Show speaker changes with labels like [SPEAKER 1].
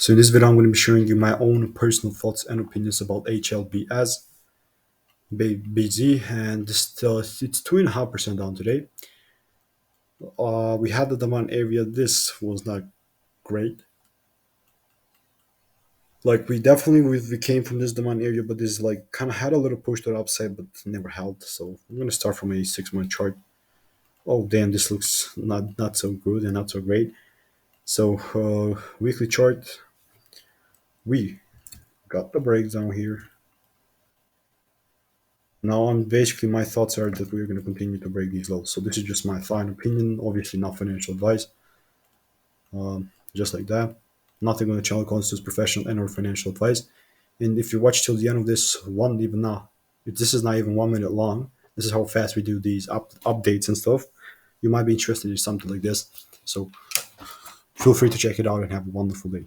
[SPEAKER 1] So in this video, I'm going to be showing you my own personal thoughts and opinions about HLBZ, and it's 2.5% down today. We had the demand area. This was not great. Like we came from this demand area, but this like kind of had a little push to the upside, but never held. So I'm going to start from a 6 month chart. Oh damn, this looks not so good and not so great. So weekly chart, we got the breakdown here. Now, basically, my thoughts are that we're going to continue to break these lows. So this is just my fine opinion, obviously not financial advice. Just like that, nothing on the channel constitutes professional and/or financial advice. And if you watch till the end of this one, even now, if this is not even 1 minute long, this is how fast we do these updates and stuff. You might be interested in something like this. So feel free to check it out and have a wonderful day.